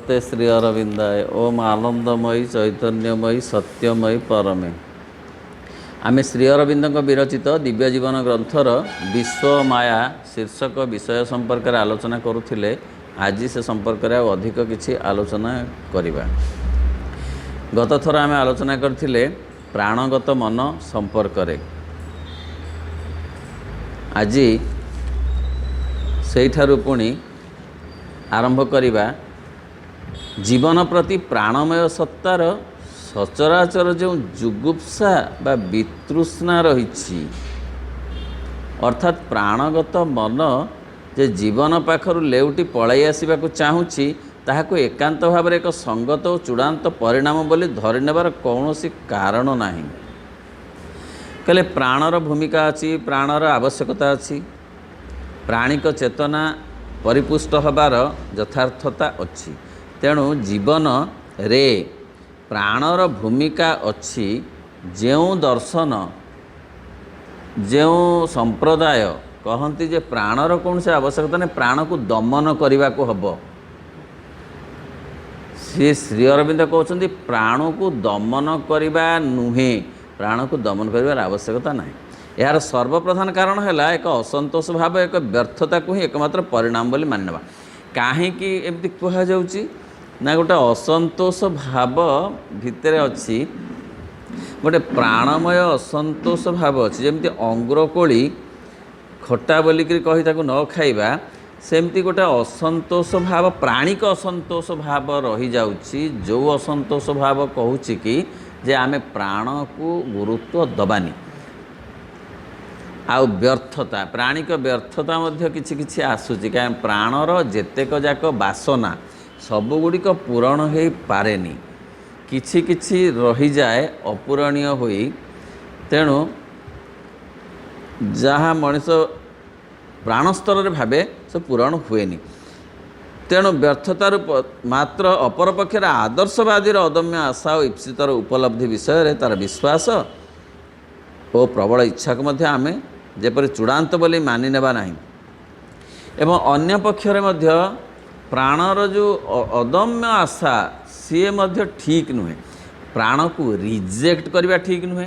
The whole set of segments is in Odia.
नमस्ते श्री अरविंदाय। ओम आनंदमयी चैतन्यमयी सत्यमयी परमे। आमे श्री अरविंद विरचित दिव्य जीवन ग्रंथर विश्व माया शीर्षक विषय संपर्क में आलोचना करुथिले। आज से संपर्क में अधिक किछि आलोचना करिबा। गत थर आमे आलोचना करथिले प्राणगत मन संपर्क रे। आज सेठारु पुणी आरंभ करिबा जीवन प्रति प्राणमय सत्तार सचराचर जो जुगुप्सा बा वितृष्णा रही, अर्थात प्राणगत मन जे जीवन पाखरु लेउटी पलाई आसिबाकु चाहुछि ताहाकु एकांत भाव एक संगत और चूड़ांत परिणाम बोली धरि नेबार कौनसी कारण नाही। कहले प्राणर भूमिका अछि, प्राणर आवश्यकता अछि, प्राणिक चेतना परिपुष्ट हबार यथार्थता अछि। तेणु जीवन रे प्राणर भूमिका अछि। जो दर्शन जो संप्रदाय कहती जे प्राणर कौन से आवश्यकता नहीं, प्राण को दमन करने को हब, सी श्री अरविंद कहते प्राण को दमन करने नुहे, प्राण को दमन कर आवश्यकता नहीं। यार सर्वप्रधान कारण है एक असंतोष भाव, एक व्यर्थता को ही एकमात्र परिणाम बोली मानवा। कहीं एमती कह जाउची ना, गोटे असंतोष भाव भितर अच्छी, गोटे प्राणमय असंतोष भाव अच्छी। जमती अंगुर कोली खटा बोलिक कही ताकू न खाइबा, सेमती गोटे असंतोष भाव, प्राणिक असंतोष भाव रही जाउची। जो असंतोष भाव कहूची कि जे आमे प्राण को गुरुत्व दबानी। आउ व्यर्थता, प्राणिक व्यर्थता मध्य किछि किछि आसुची। कारण प्राणर जेतेक जाक वासना सबुगुड़िक पूरण हो पारेनी, किछि किछि रही जाए अपूरणीय होई। तेणु जहाँ मनीष प्राण स्तर रे भावे से पूरण हुएनी। तेणु व्यर्थतार मात्र अपरपक्षर आदर्शवादी अदम्य आशा और ईप्सितर उपलब्धि विषय तार विश्वास और प्रबल इच्छा को मध्य आमे जेपरि चूड़ांत बोली मानि नेबा नाही। एवं अन्य पक्षरे मध्य प्राणर जो अदम्य आशा सी मध्य ठीक नुहे। प्राण को रिजेक्ट करवा ठीक नुहे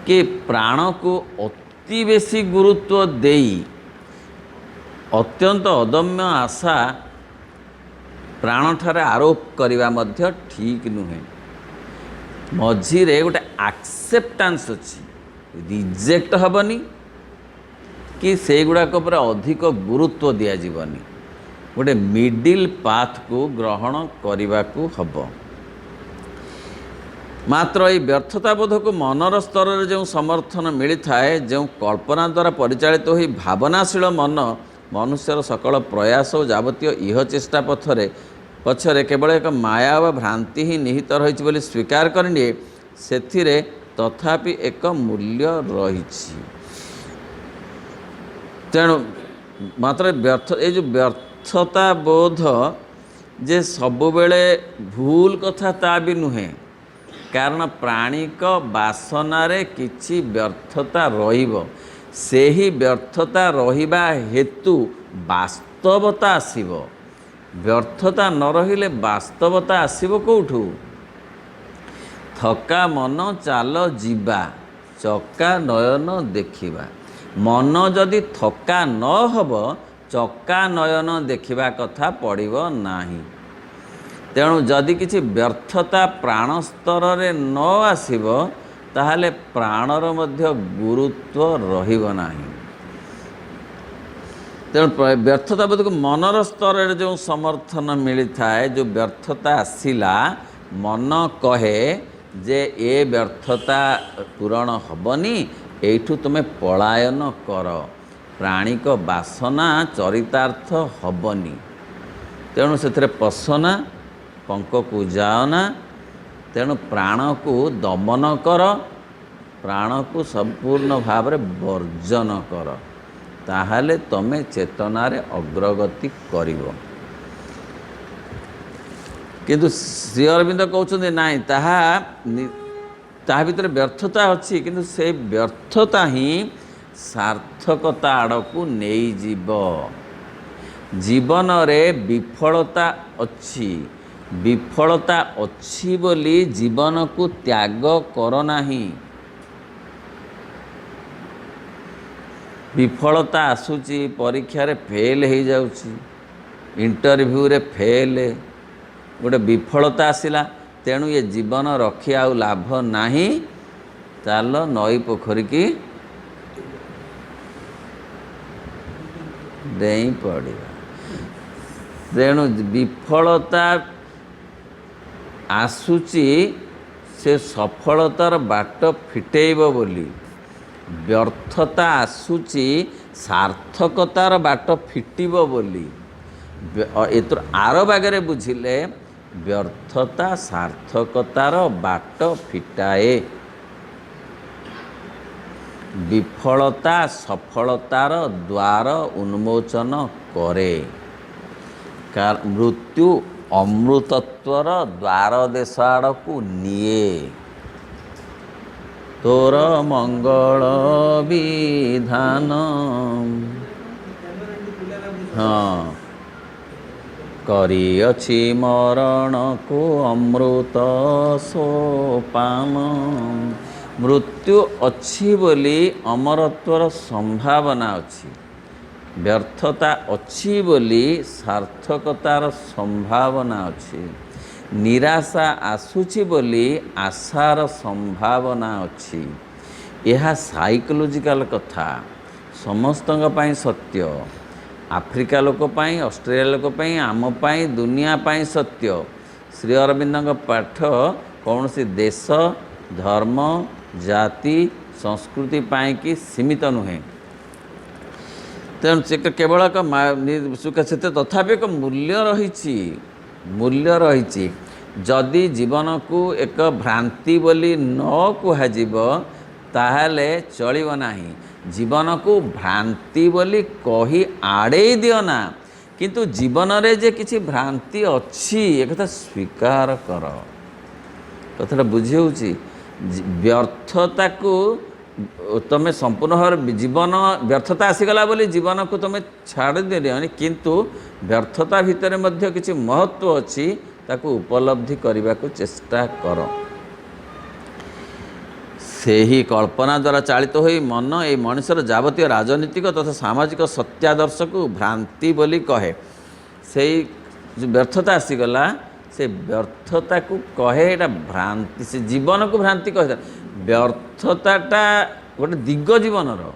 कि प्राण को अति बेसी गुरुत्व देई अत्यंत अदम्य आशा प्राण ठारे आरोप करवा मध्य ठीक नुहे। मझिरे गोटे एक्सेप्टेंस अच्छी, रिजेक्ट हेबनी कि से गुड़ाक पर अधिक गुरुत्व दिया जीवनी। गोटे मिडिल पाथ को ग्रहण करने को हब। मात्र ये व्यर्थता बोध को मनर स्तर में जो समर्थन मिलता है, जो कल्पना द्वारा परिचालित हो भावनाशील मन मनुष्यर सकल प्रयास और जावतीय इह चेष्टा पछरे केवल एक माया व भ्रांति ही निहित रही बोली स्वीकार करनिए, सेथिरे तथापि एक मूल्य रही। तेणु मात्र ये जो व्यर्थता बोध जे सबुबेले भूल कथा ता भी नुहे। कारण प्राणिक वासनारे किछि व्यर्थता रहिबो, सेही व्यर्थता रहिबा हेतु वास्तवता आसीबो। व्यर्थता न रहिले वास्तवता आसीबो कोठू? थका मन चाल जीवा, चक्का नयन देखिबा। मन जदि थका न हब, चक्का नयन देखिबा कथा पड़िबो नाही। तेणु जदि किछि व्यर्थता प्राण स्तर रे न आसीबो, ताहले प्राणर मध्य गुरुत्व रहिबो नाही। तेणु व्यर्थता बोध को मनर स्तर रे जो समर्थन मिलता है, जो व्यर्थता आसिला मन कहे जे ए व्यर्थता पूरण हबनी, एठू तुमे पलायन कर, प्राणिक वासना चरितार्थ हबनी। तेणु से पसना पंक को जाओना। तेणु प्राण को दमन कर, प्राण को संपूर्ण भाव में वर्जन कर, ताहले तमे चेतनार अग्रगति करिवो। किंतु श्री अरविंद कहते नाई, ताहा भीतर व्यर्थता अच्छी, किंतु से व्यर्थता ही सार्थकता आड़ को नहीं जीव। जीवन रे विफलता अच्छी, विफलता अच्छी बोली जीवन को त्याग कर नाही। विफलता आसूची परीक्षा रे फेल हो जाउची, इंटरव्यू रे फेल, गोटे विफलता आसिला, तेणु ये जीवन रखी आउ लाभ नाही, चाल नई पोखरी की डेई पड़ा। तेणु विफलता आसूची से सफलतार बाट फिटेइब बोली, व्यर्थता आसूची सार्थकतार बाट फिटिब बोली। एतर आर बागरे बुझिले व्यर्थता सार्थकतार बाट फिटाए, विफलता सफलतार द्वार उन्मोचन करे। मृत्यु अमृतत्वर द्वार देश आड़कू निए। तोर मंगल विधान, हाँ करिअछि मरण को अमृत सोपान। मृत्यु अच्छी बोली अमरत्वर संभावना अच्छी, व्यर्थता अच्छी बोली सार्थकतार संभावना अच्छी, निराशा आसूची बोली आशार संभावना अच्छी। यह साइकोलॉजिकल कथा, समस्तंग पाई सत्य, आफ्रिका लोक पाई, ऑस्ट्रेलिया लोक पाई, आम पाई, दुनिया पाई सत्य। श्री अरविंदଙ୍କ पाठ कौन सी देश धर्म जाति संस्कृति पाई कि सीमित नुहे। तेणु से केवल एक तथापि एक मूल्य रही। जदि जीवन को एक भ्रांति बोली न कहुब ताहले चलिब नाही। जीवन को भ्रांति बोली कही आड़े दियो ना, किंतु जीवन रे जे किछि भ्रांति अच्छी एक कथा स्वीकार कर। कथा बुझी होउची व्यर्थता को तुम संपूर्ण भाव जीवन व्यर्थता आसीगला बोली जीवन को तुम छाड़ देनी, किंतु व्यर्थता भितर मध्य किछि महत्व अच्छी, ताकू उपलब्धि करने को चेष्टा कर। से ही कल्पना द्वारा चालित होई मन ए मनुष्यर जावतीय राजनीतिक तथा सामाजिक सत्यादर्श को भ्रांति बोली कहे। से जो व्यर्थता आसीगला से व्यर्थता को कहे एटा भ्रांति, से जीवन को भ्रांति कहे। व्यर्थताटा गोटे दिग जीवनर,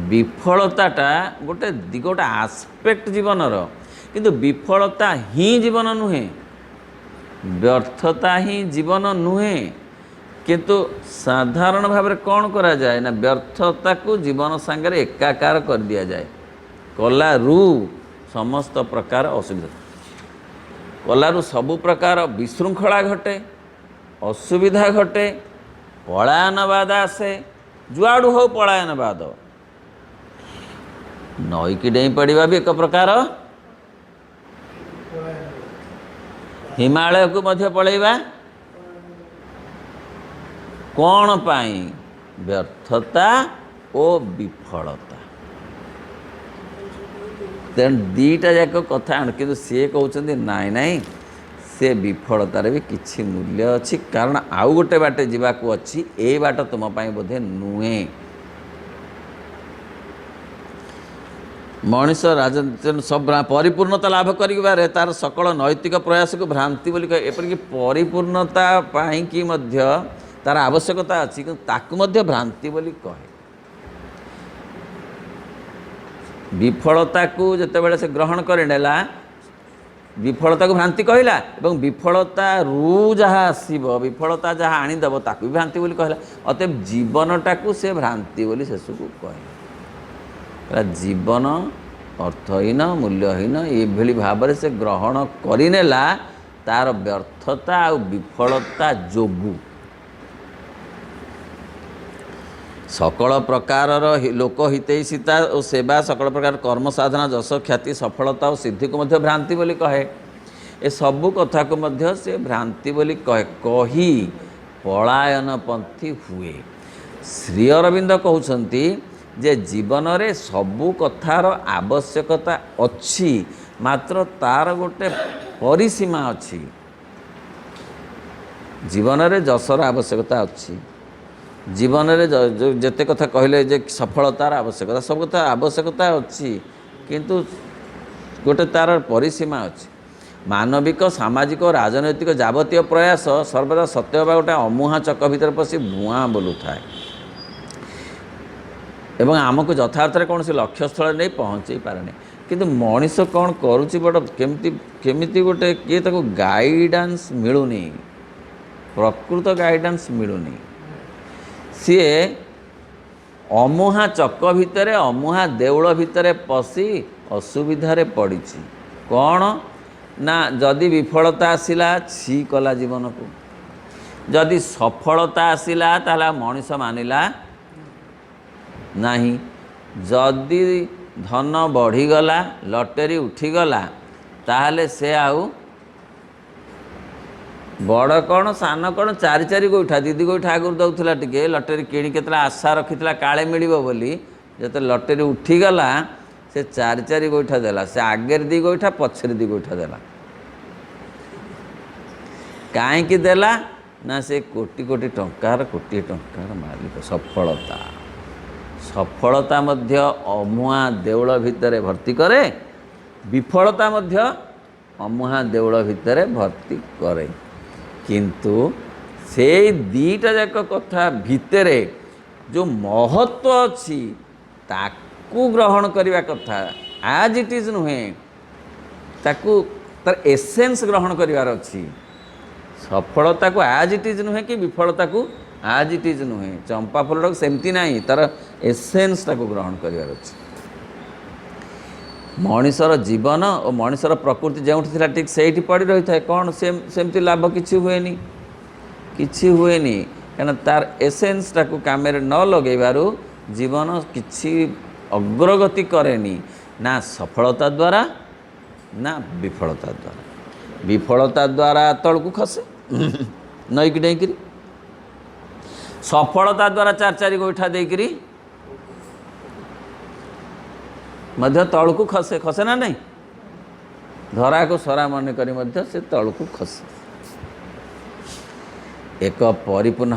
विफलताटा गोटे दिग, गोटे आस्पेक्ट जीवनर, किंतु विफलता ही जीवन नुहे, व्यर्थता ही जीवन नुहे। किंतु साधारण भाव में कौन करा जाए ना, व्यर्थता को जीवन सांगे एकाकार कर दिया जाए। कलारू समस्त प्रकार असुविधा, कलारू सबु प्रकार विशृंखला घटे, असुविधा घटे, पलायनवाद आसे, जुआड़ू हो पलायनवाद। नई की डेई पड़ा भी एक प्रकार, हिमालय को मध्य पलैबा कौन पाई, व्यर्थता और विफलता। तेणु दीटा जाक कथा किंतु सी कहते नाई नाई से विफलतार भी किछि मूल्य अच्छी, कारण आउ गोटे बाटे जीवाकू अच्छी, ए बाट तुम पाई बोधे नुहे। मनीष राजनीति सब परिपूर्णता लाभ करिबारे तार सकल नैतिक प्रयास को भ्रांति बोली कहे। एपरिक परिपूर्णता पाई कि मध्य तार आवश्यकता अच्छी, कि ताकू मध्य भ्रांति बोली कहे। विफलता को जितेबाला से ग्रहण कर नेला, विफलता को भ्रांति कहला, एवं विफलता रू जहाँ आसब, विफलता जहाँ आनीदेव ताकू भी भ्रांति बोली कहला। अतएव जीवनटा को से भ्रांति बोली शेष को कहे। जीवन अर्थहीन मूल्यहीन ये भाव से ग्रहण करनेला तार व्यर्थता आ विफलता जोगु। सकल प्रकार लोकहितैषिता और सेवा, सकल प्रकार कर्म साधना, जश ख्याति सफलता और सिद्धि को मध्य भ्रांति बोली कहे। ए सबू कथा को मध्य से भ्रांति बोली कहे। कही पलायन पंथी हुए। श्री अरविंद कहउछंती जे जीवन रे सबु कथार आवश्यकता अच्छी मात्र तार गोटे परिसीमा अच्छी। जीवन रे जसर आवश्यकता अच्छी जीवन रे जेते कथा कहले जे सफलतार आवश्यकता सब कथा आवश्यकता अच्छी किंतु गोटे तार परिसीमा अच्छी। मानविक सामाजिक राजनैतिक जावतीय प्रयास सर्वदा सत्य गोटे अमुहा चक भितर पशि भुआ बोलू थाए एवं आमको यथार्थ कौन से लक्ष्य स्थल नहीं पहुँचे पारे किंतु मनीष कौन करुच्ची बड़ केमिति गोटे किए ताको गाइडेंस मिलूनी प्रकृत गाइडेंस मिलूनी सी अमुहा चक भितर अमुहा देउल भितर पशि असुविधारे पड़ी कौन ना जदि विफलता आसिला छि कला जीवन को जदि सफलता आसिला ताला मनीष मानिला नहीं जदि धन बढ़ीगला लटरी उठीगला ताहले से आउ बड़ कौन सान कौन चारि चारि गोइठा दीदी गोइठा आगुरी दौला टिके लटरी किणी केतला आशा रखिला काले मिलिबो बोली जते लटरी उठीगला से चारि चारि गोइठा देला से आगे दी गोइठा पछरे दी गोइठा देला काईकि देला ना से कोटी कोटी टंकार मालिक सफलता सफलता मध्य अमुहा देउल भितर भर्ती करे विफलता मध्य अमुहा देउल भितर भर्ती करे किंतु से दीटा जाक कथा भितरे जो महत्व अच्छी ताकू ग्रहण करने कथा आज इट इज नुहे ताकू तार एसेंस ग्रहण करिवार अच्छी सफलता को आज इट इज नुहे कि विफलता को आज इट इज नुहे चंपा फूल सेमती ना तार एसेंस ताको ग्रहण करिवार अच्छी मनीषर जीवन और मनीषर प्रकृति जो ठीक से पड़ रही है कौन सेमती लाभ किसी हुएनी कहीं तार एसेंस टाक काम न लगेबारु जीवन किसी अग्रगति करेनी ना सफलता द्वारा ना विफलता द्वारा तलू खसे नईक डेकरी सफलता द्वारा चार चारि गोइठा देकरी मध्य तलू खसे खसे ना नहीं धरा को सरा मन करी मध्य से तलू खसे एक परिपूर्ण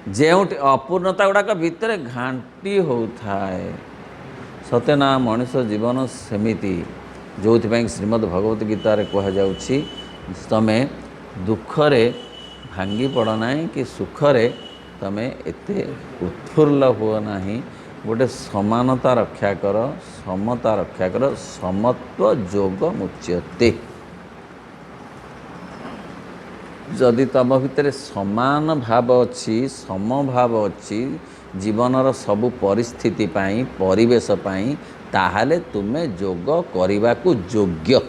जो अपूर्णता गुड़ाक भितर घांटी होता है सत्यना मनीष जीवन सेमिति जो श्रीमद् भगवत गीता रे कह जाउछि तमे दुखरे भांगी पड़ ना कि सुखरे तमे एते उत्फुल्ल हुआ नहीं गोटे समानता रक्षा कर समता रक्षा कर समत्व जोग मुच्यते जदि तम भितर समान भाव अच्छी समभाव अच्छी जीवनर सबु परिस्थिति पाई परिवेश पाई ताहाले तुमे जोग करिबा को योग्य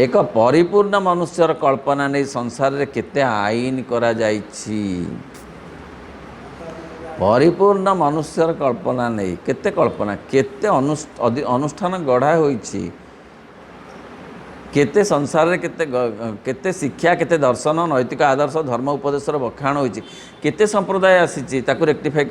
एक परिपूर्ण मनुष्यर कल्पना नहीं संसार रे केते आईन करा जाइछि परिपूर्ण मनुष्यर कल्पना नहीं केते कल्पना केते अनुष्ठान गढ़ा होइछि केते संसार रे केते शिक्षा केते दर्शन नैतिक आदर्श धर्म उपदेशर बखाण होइछि केते संप्रदाय आसीछि ताकु रेक्टिफाई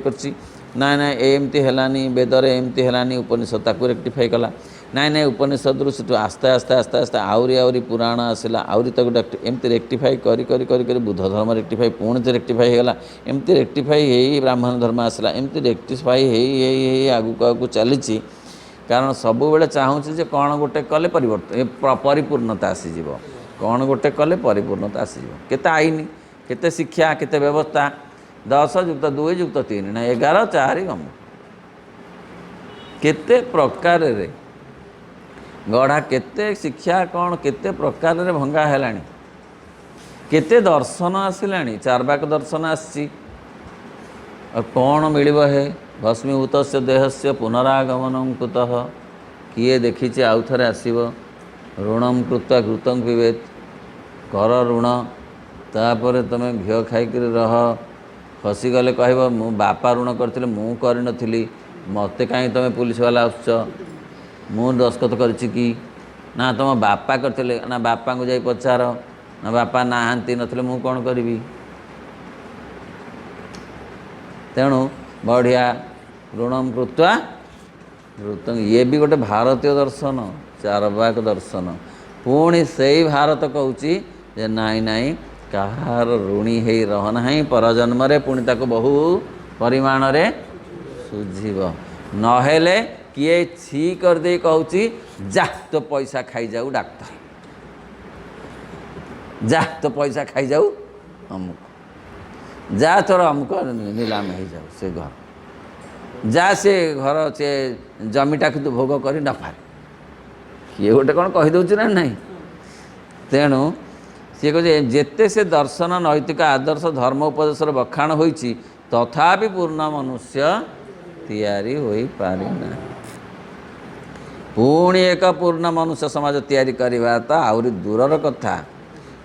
करछि ना ना एमती हेलानी वेदर एमती हेलानी उपनिषद ताकु रेक्टिफाई कला ना ना उपनिषद से आस्ते आस्ते आस्ते आस्ते आहरी आहरी पुराण आसला आहरी तक एमती रेक्टिफाई करी बुद्ध धर्म रेक्टिफाई पुणी से रेक्टिफाई होगा एमती रेक्टिफाई हो ब्राह्मण धर्म आसला एमती रेक्टिफाई हो आगू आगू चली कारण सब बेले चाहूँ जे कौन गोटे कले परिवर्तन परिपूर्णता आसीज कौन गोटे कले परिपूर्णता आसीज केते आईन केते शिक्षा केते व्यवस्था 10+2+3 ना 11 गम केते प्रकार रे गढ़ा केते शिक्षा कौन केते प्रकार रे भंगा हेलानी केते दर्शन आसिलानी चारबाक दर्शन आसी और कौन मिलिबो है भस्मीभूत देहस्य पुनरागमन कुतः किए देखी आउ थे आसब ऋणम कृत्वा घृतं पिबेत कर ऋण तापर तुम घी खाइक रह फसीगले कह मु बापा ऋण करते मु करनथिली मते कहीं तुम पुलिस वाला आस मु दस्खत करी ना तुम बापा करते ना बापा को जाई पचार ना बापा नहांती नथिले मु कौन करी तेणु बढ़िया ऋणम कृत्वा ऋतु ये भी गोटे भारतीय दर्शन चारवाक दर्शन पुणी से ही भारत कहूँ जे नाई नाई कहार ऋणी हो रहना परजन्म पुणी ताको बहु परिमाण रे सुझीब नहेले किए छी कर दे कहूँ जा तो पैसा खाई जाऊ डाक्तर जा तो पैसा खाई जाऊ अमुक जा तोर अमुक नीलाम हो जाऊ से घर जा से घर से जमीटा कि तू भोग कर नफार किए गोटे कौन कहीदे ना नहीं तेणु सी कहे जेते से दर्शन नैतिक आदर्श धर्म उपदेश बखाण होती तथापि पूर्ण मनुष्य तैयारी हो पारि ना पुणी एक पूर्ण मनुष्य समाज तैयारी करवा तो आहरी दूरर कथा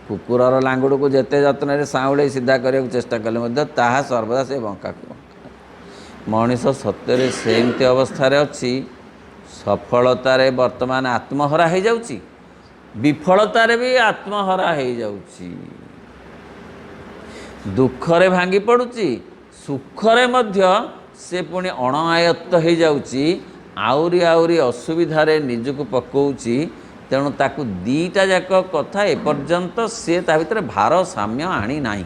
कुकुरर लांगुड़ को जेते जत्न साउले सीधा करने को चेष्टा कले ताहा सर्वदा से बंका मनीष सत्य सेमती अवस्था अच्छी सफलतार वर्तमान आत्महरा हो जाउची विफलतार भी आत्महरा हो जाउची दुखरे भांगी पड़ुची सुखरे मध्य से पुणी अणआयत्त हो जाउची आउरी आउरी असुविधार निजक पकाउची तेणु ताकू दीटा जाक कथा एपर्यंत से ता भितर भार साम्य आनी नाही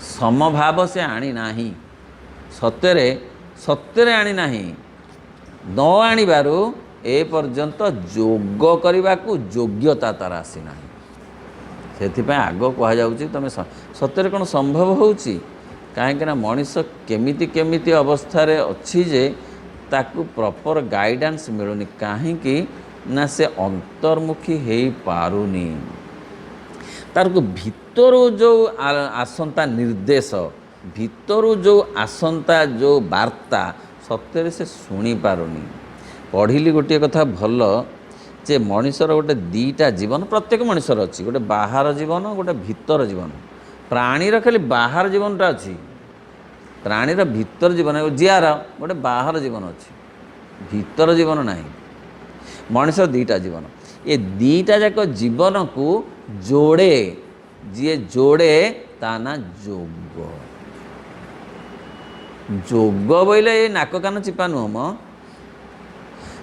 समभाव से आनी नाही सत्यरे सत्यरे आनी नाही न आनिबारु ए पर्यंत जोग करने को योग्यता तार आसी ना से आग कहुच्छी तुम सत्य कौन संभव होची कहीं मनीष केमिति केमिति अवस्था अच्छी जे ताकू प्रॉपर गाइडेंस मिलूनी कहीं ना से अंतर्मुखी हो पारुनी तार को भितर जो आसंता निर्देश भितर जो आसंता जो वार्ता सत्य से शुणी पारुनी पढ़िली गोटे कथा भल जे मनीषर गोटे दीटा जीवन प्रत्येक मनीषर अच्छी गोटे बाहर जीवन गोटे भितर जीवन प्राणीर खाली बाहर जीवनटा अच्छी प्राणीर भितर जीवन जियार गोटे बाहर जीवन अच्छी भितर जीवन नहीं मनीषर दीटा जीवन ये दीटा जाक जीवन को जोड़े जी जोड़े ता ना जोग जोग बोले ये नाक कान चिपा नुह म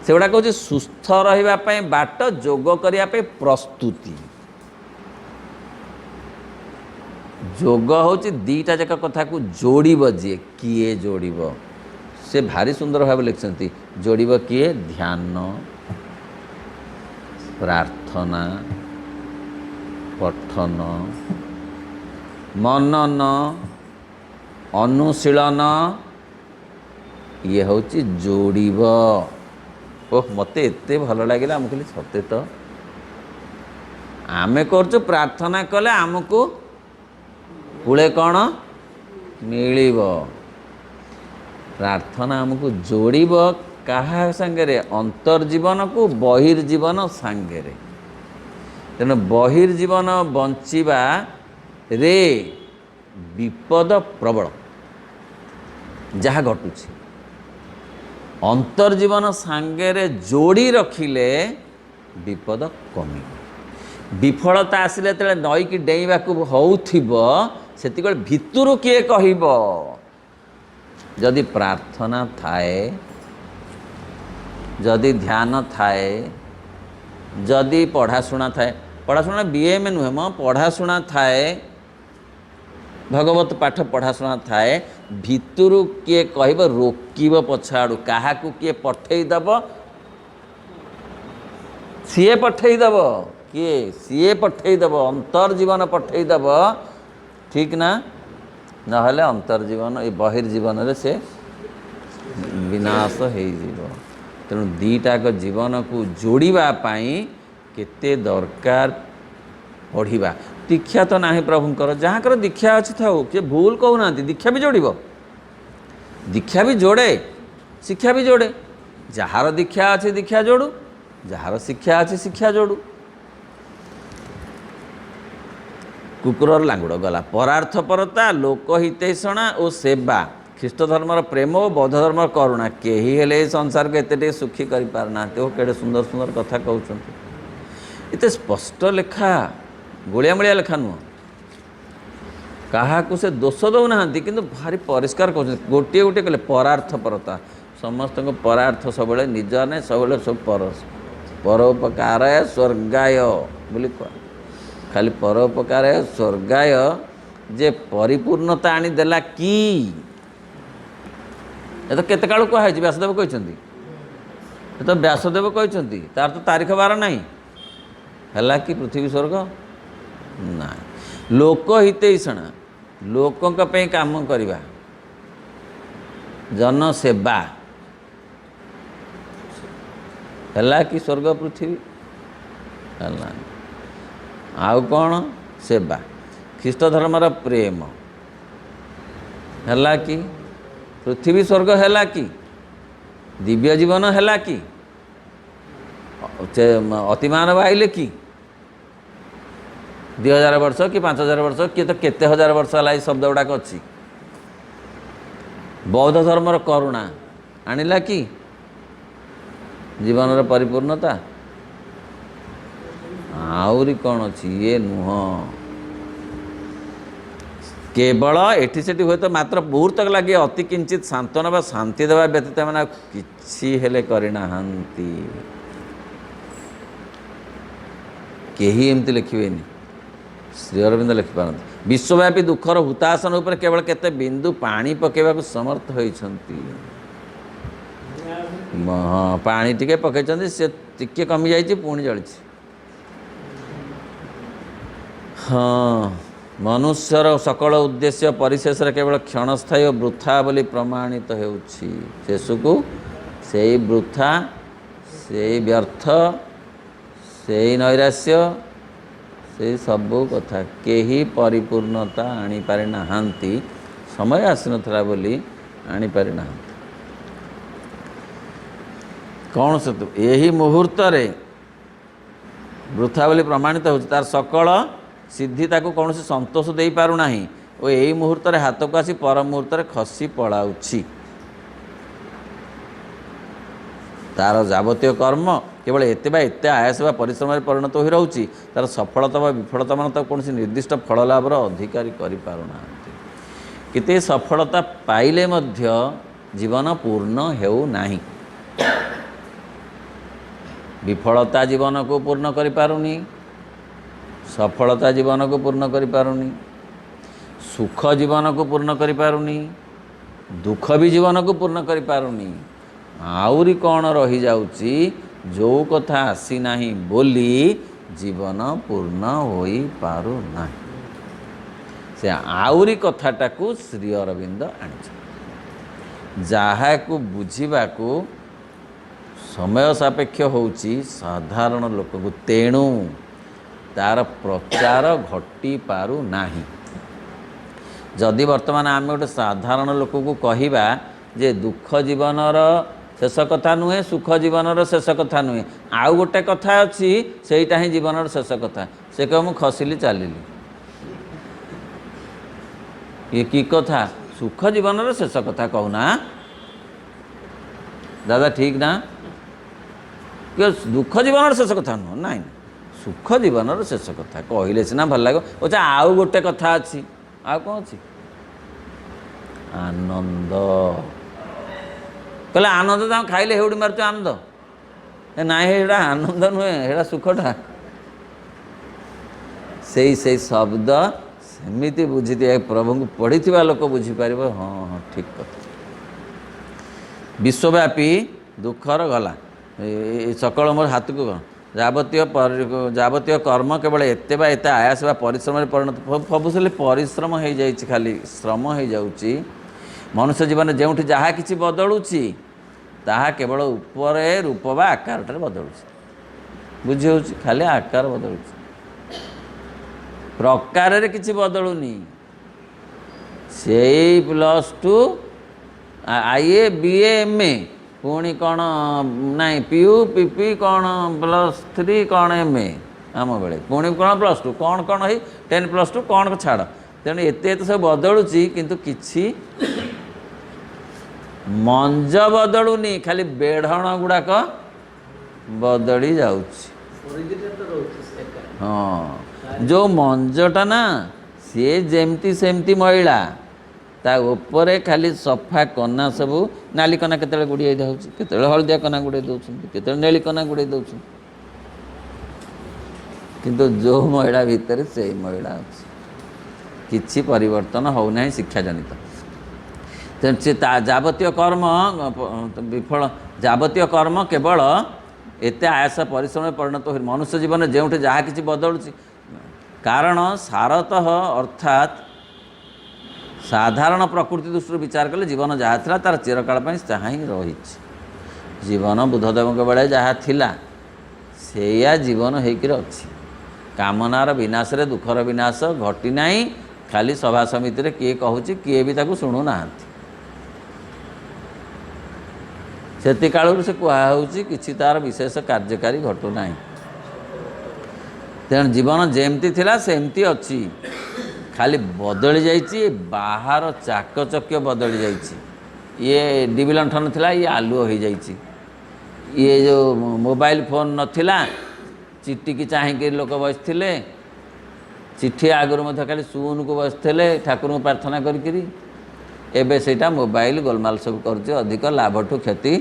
से गुड़ा कह सुस्थ रही बाट जोग करने प्रस्तुति जोग हूँ दीटा जाक कथा को जोड़ जी किए जोड़ से भारी सुंदर भाव लिखते जोड़ किए ध्यान प्रार्थना पठन मनन अनुशीलन ये हूँ जोड़ ओह मत एत भल लगे कहली सत्य तो आमे कर प्रार्थना कले आमको कूले कौन मिल प्रार्थना आमको जोड़ कहा सांगे अंतर्जीवन को बहिर्जीवन सांगे तेणु बहिर्जीवन बंचिबा रे विपद प्रबल जहाँ घटुची अंतर्जीवन सांगे जोड़ी रखिले विपद कमी विफलता आसिले तेरे नईकी डेइबा को होउथिबो सेति भितरु किए कहिबो जदि प्रार्थना थाए जदि ध्यान थाए जदि पढ़ाशुना थाए पढ़ाशुना बीएम नुहे म पढ़ाशुना थाए भगवत पाठ पढ़ाशुना थाए भितरु किए कहब रोकब पछाड़ू क्या किए पठेदब सीए पठेदब किए सीए पठेदब अंतर्जीवन पठेदब ठीक ना नहले अंतर्जीवन ये बहिर्जीवन रे से विनाश हो तेणु दीटाक जीवन को जोड़ापी केते दरकार पढ़ा दीक्षा तो ना प्रभुंर जहाँकर दीक्षा अच्छी था किए भूल कहूना दीक्षा भी जोड़ दीक्षा भी जोड़े शिक्षा भी जोड़े जार दीक्षा अच्छी दीक्षा जोड़ू जार शिक्षा अच्छी शिक्षा जोड़ू कुकुर लांगुड़ गला परार्थपरता लोकहितैषणा और सेवा ख्रीष्ट धर्मर प्रेम और बौद्ध धर्म करुणा कहीं हेले संसार को एत सुखी कर पारना केड़े सुंदर सुंदर कथा कहते स्पष्ट लेखा गोलिया मलिया लेखा नुह କାହାକୁ ସେ ଦୋଷ ଦେଉନାହାନ୍ତି କିନ୍ତୁ ଭାରି ପରିଷ୍କାର କରୁଛନ୍ତି। ଗୋଟିଏ ଗୋଟିଏ କଲେ ପରାର୍ଥପରତା, ସମସ୍ତଙ୍କ ପରାର୍ଥ ସବୁବେଳେ ନିଜ ନାହିଁ, ସବୁବେଳେ ସବୁ ପରୋପକାରାୟ ସ୍ୱର୍ଗାୟ ବୋଲି କୁହ। ଖାଲି ପରୋପକାରାୟ ସ୍ୱର୍ଗାୟ ଯେ ପରିପୂର୍ଣ୍ଣତା ଆଣିଦେଲା କି, ଏ ତ କେତେ କାଳୁ କୁହାହେଇଛି, ବ୍ୟାସଦେବ କହିଛନ୍ତି, ଏ ତ ବ୍ୟାସଦେବ କହିଛନ୍ତି, ତାର ତ ତାରିଖ ବାର ନାହିଁ। ହେଲା କି ପୃଥିବୀ ସ୍ୱର୍ଗ ନାହିଁ। ଲୋକ ହିତୈଷଣା, ଲୋକଙ୍କ ପାଇଁ କାମ କରିବା, ଜନସେବା, ହେଲା କି ସ୍ୱର୍ଗ ପୃଥିବୀ ହେଲା। ଆଉ କ'ଣ ସେବା, ଖ୍ରୀଷ୍ଟ ଧର୍ମର ପ୍ରେମ, ହେଲା କି ପୃଥିବୀ ସ୍ୱର୍ଗ ହେଲା କି, ଦିବ୍ୟ ଜୀବନ ହେଲା କି, ଅତିମାନବ ଆଇଲେ କି 2000 ବର୍ଷ କି 5000 ବର୍ଷ କିଏ ତ କେତେ ହଜାର ବର୍ଷ ହେଲା ଏଇ ଶବ୍ଦ ଗୁଡ଼ାକ ଅଛି। ବୌଦ୍ଧ ଧର୍ମର କରୁଣା ଆଣିଲା କି ଜୀବନର ପରିପୂର୍ଣ୍ଣତା, ଆହୁରି କ'ଣ ଅଛି? ଇଏ ନୁହଁ, କେବଳ ଏଠି ସେଠି ହୁଏତ ମାତ୍ର ମୁହୂର୍ତ୍ତକ ଲାଗି ଅତି କିଞ୍ଚିତ ସାନ୍ତ୍ୱନା ବା ଶାନ୍ତି ଦେବା ବ୍ୟତୀତ ମାନେ କିଛି ହେଲେ କରିନାହାନ୍ତି। କେହି ଏମିତି ଲେଖିବେନି, ଶ୍ରୀ ଅରବିନ୍ଦ ଲେଖିପାରନ୍ତି। ବିଶ୍ୱବ୍ୟାପୀ ଦୁଃଖର ହୁତାସନ ଉପରେ କେବଳ କେତେ ବିନ୍ଦୁ ପାଣି ପକାଇବାକୁ ସମର୍ଥ ହୋଇଛନ୍ତି। ହଁ, ପାଣି ଟିକେ ପକାଇଛନ୍ତି, ସେ ଟିକେ କମିଯାଇଛି, ପୁଣି ଜଳିଛି। ହଁ, ମନୁଷ୍ୟର ସକଳ ଉଦ୍ଦେଶ୍ୟ ପରିଶେଷରେ କେବଳ କ୍ଷଣସ୍ଥାୟୀ ଓ ବୃଥା ବୋଲି ପ୍ରମାଣିତ ହେଉଛି। ଶେଷକୁ ସେଇ ବୃଥା, ସେଇ ବ୍ୟର୍ଥ, ସେଇ ନୈରାଶ୍ୟ, ସେଇ ସବୁ କଥା। କେହି ପରିପୂର୍ଣ୍ଣତା ଆଣିପାରି ନାହାନ୍ତି, ସମୟ ଆସିନଥିଲା ବୋଲି ଆଣିପାରି ନାହାନ୍ତି। କ'ଣ ସେ ଏହି ମୁହୂର୍ତ୍ତରେ ବୃଥା ବୋଲି ପ୍ରମାଣିତ ହେଉଛି, ତାର ସକଳ ସିଦ୍ଧି ତାକୁ କୌଣସି ସନ୍ତୋଷ ଦେଇପାରୁନାହିଁ ଓ ଏହି ମୁହୂର୍ତ୍ତରେ ହାତକୁ ଆସି ପର ମୁହୂର୍ତ୍ତରେ ଖସି ପଳାଉଛି। ତାର ଯାବତୀୟ କର୍ମ କେବଳ ଏତେ ବା ଏତେ ଆୟାସ ବା ପରିଶ୍ରମରେ ପରିଣତ ହୋଇ ରହୁଛି। ତାର ସଫଳତା ବା ବିଫଳତା ମାନେ ତାକୁ କୌଣସି ନିର୍ଦ୍ଦିଷ୍ଟ ଫଳ ଲାଭର ଅଧିକାରୀ କରିପାରୁନାହାନ୍ତି। କେତେ ସଫଳତା ପାଇଲେ ମଧ୍ୟ ଜୀବନ ପୂର୍ଣ୍ଣ ହେଉନାହିଁ। ବିଫଳତା ଜୀବନକୁ ପୂର୍ଣ୍ଣ କରିପାରୁନି, ସଫଳତା ଜୀବନକୁ ପୂର୍ଣ୍ଣ କରିପାରୁନି, ସୁଖ ଜୀବନକୁ ପୂର୍ଣ୍ଣ କରିପାରୁନି, ଦୁଃଖ ବି ଜୀବନକୁ ପୂର୍ଣ୍ଣ କରିପାରୁନି। ଆହୁରି କ'ଣ ରହିଯାଉଛି? ଯେଉଁ କଥା ଆସିନାହିଁ ବୋଲି ଜୀବନ ପୂର୍ଣ୍ଣ ହୋଇପାରୁନାହିଁ। ସେ ଆହୁରି କଥାଟାକୁ ଶ୍ରୀ ଅରବିନ୍ଦ ଆଣିଛନ୍ତି, ଯାହାକୁ ବୁଝିବାକୁ ସମୟ ସାପେକ୍ଷ ହେଉଛି ସାଧାରଣ ଲୋକକୁ, ତେଣୁ ତାର ପ୍ରଚାର ଘଟିପାରୁନାହିଁ। ଯଦି ବର୍ତ୍ତମାନ ଆମେ ଗୋଟେ ସାଧାରଣ ଲୋକକୁ କହିବା ଯେ ଦୁଃଖ ଜୀବନର ଶେଷ କଥା ନୁହେଁ, ସୁଖ ଜୀବନର ଶେଷ କଥା ନୁହେଁ, ଆଉ ଗୋଟେ କଥା ଅଛି, ସେଇଟା ହିଁ ଜୀବନର ଶେଷ କଥା, ସେ କହିବ ମୁଁ ଖସିଲି ଚାଲିଲି। ଇଏ କି କଥା? ସୁଖ ଜୀବନର ଶେଷ କଥା କହୁନା ଦାଦା, ଠିକ୍ ନା? ଦୁଃଖ ଜୀବନର ଶେଷ କଥା ନୁହଁ, ନାଇଁ, ସୁଖ ଜୀବନର ଶେଷ କଥା କହିଲେ ସିନା ଭଲ ଲାଗିବ। ଆଚ୍ଛା, ଆଉ ଗୋଟେ କଥା ଅଛି, ଆଉ କ'ଣ ଅଛି? ଆନନ୍ଦ। କହିଲେ ଆନନ୍ଦ ତାଙ୍କୁ ଖାଇଲେ ହେଉଡ଼ି ମାରୁଛୁ ଆନନ୍ଦ? ନାଇଁ, ସେଇଟା ଆନନ୍ଦ ନୁହେଁ, ସେଇଟା ସୁଖଟା। ସେଇ ଶବ୍ଦ ସେମିତି ବୁଝିଦିଏ, ପ୍ରଭୁଙ୍କୁ ପଢ଼ିଥିବା ଲୋକ ବୁଝିପାରିବ। ହଁ ହଁ, ଠିକ୍ କଥା। ବିଶ୍ୱବ୍ୟାପୀ ଦୁଃଖର ଗଲା, ସକଳ ମୋର ହାତକୁ ଯାବତୀୟ କର୍ମ କେବଳ ଏତେ ବା ଏତେ ଆୟାସ ବା ପରିଶ୍ରମରେ ପରିଣତ। ସବୁବେଳେ ପରିଶ୍ରମ ହେଇଯାଇଛି, ଖାଲି ଶ୍ରମ ହେଇଯାଉଛି। ମନୁଷ୍ୟ ଜୀବନରେ ଯେଉଁଠି ଯାହା କିଛି ବଦଳୁଛି ତାହା କେବଳ ଉପରେ ରୂପ ବା ଆକାରଟାରେ ବଦଳୁଛି। ବୁଝି ହେଉଛି? ଖାଲି ଆକାର ବଦଳୁଛି, ପ୍ରକାରରେ କିଛି ବଦଳୁନି। ସେଇ +2 IA BA MA, ପୁଣି କ'ଣ ନାହିଁ PU PP, କ'ଣ +3, କ'ଣ MA ଆମ ବେଳେ, ପୁଣି କ'ଣ +2, କ'ଣ ହେଇ 10+2 କ'ଣ ଛାଡ଼। ତେଣୁ ଏତେ ସବୁ ବଦଳୁଛି, କିନ୍ତୁ କିଛି ମଞ୍ଜ ବଦଳୁନି, ଖାଲି ବେଢ଼ଣ ଗୁଡ଼ାକ ବଦଳି ଯାଉଛି। ହଁ, ଯେଉଁ ମଞ୍ଜଟା ନା ସିଏ ଯେମିତି ସେମିତି ମଇଳା, ତା ଉପରେ ଖାଲି ସଫା କନା ସବୁ ନାଲି କନା କେତେବେଳେ ଗୁଡ଼େଇ ଯାଉଛି, କେତେବେଳେ ହଳଦିଆ କନା ଗୁଡ଼େଇ ଦେଉଛନ୍ତି, କେତେବେଳେ ନେଳି କନା ଗୁଡ଼େଇ ଦେଉଛନ୍ତି, କିନ୍ତୁ ଯେଉଁ ମଇଳା ଭିତରେ ସେଇ ମଇଳା ଅଛି, କିଛି ପରିବର୍ତ୍ତନ ହେଉନାହିଁ ଶିକ୍ଷାଜନିତ। ତେଣୁ ସେ ତା ଯାବତୀୟ କର୍ମ ବିଫଳ, ଯାବତୀୟ କର୍ମ କେବଳ ଏତେ ଆୟାସ ପରିଶ୍ରମରେ ପରିଣତ ହୁଏ। ମନୁଷ୍ୟ ଜୀବନରେ ଯେଉଁଠି ଯାହା କିଛି ବଦଳୁଛି, କାରଣ ସାରତଃ ଅର୍ଥାତ୍ ସାଧାରଣ ପ୍ରକୃତି ଦୃଷ୍ଟିରୁ ବିଚାର କଲେ ଜୀବନ ଯାହା ଥିଲା ତା'ର ଚିରକାଳ ପାଇଁ ତାହା ହିଁ ରହିଛି। ଜୀବନ ବୁଦ୍ଧଦେବଙ୍କ ବେଳେ ଯାହା ଥିଲା ସେଇଆ ଜୀବନ ହେଇକିରି ଅଛି। କାମନାର ବିନାଶରେ ଦୁଃଖର ବିନାଶ ଘଟି ନାହିଁ, ଖାଲି ସଭା ସମିତିରେ କିଏ କହୁଛି, କିଏ ବି ତାକୁ ଶୁଣୁନାହାନ୍ତି। ସେତିକାଳରୁ ସେ କୁହାହେଉଛି, କିଛି ତା'ର ବିଶେଷ କାର୍ଯ୍ୟକାରୀ ଘଟୁନାହିଁ। ତେଣୁ ଜୀବନ ଯେମିତି ଥିଲା ସେମିତି ଅଛି, ଖାଲି ବଦଳି ଯାଇଛି, ବାହାର ଚାକଚକ୍ୟ ବଦଳି ଯାଇଛି। ଇଏ ଡିବି ଲଣ୍ଠନ ଥିଲା, ଇଏ ଆଲୁଅ ହୋଇଯାଇଛି। ଇଏ ଯେଉଁ ମୋବାଇଲ ଫୋନ୍ ନଥିଲା, ଚିଠିକି ଚାହିଁକି ଲୋକ ବସିଥିଲେ, ଚିଠି ଆଗରୁ ମଧ୍ୟ ଖାଲି ଶୂନକୁ ବସିଥିଲେ ଠାକୁରଙ୍କୁ ପ୍ରାର୍ଥନା କରିକିରି। ଏବେ ସେଇଟା ମୋବାଇଲ ଗୋଲମାଲ ସବୁ କରୁଛି, ଅଧିକ ଲାଭଠୁ କ୍ଷତି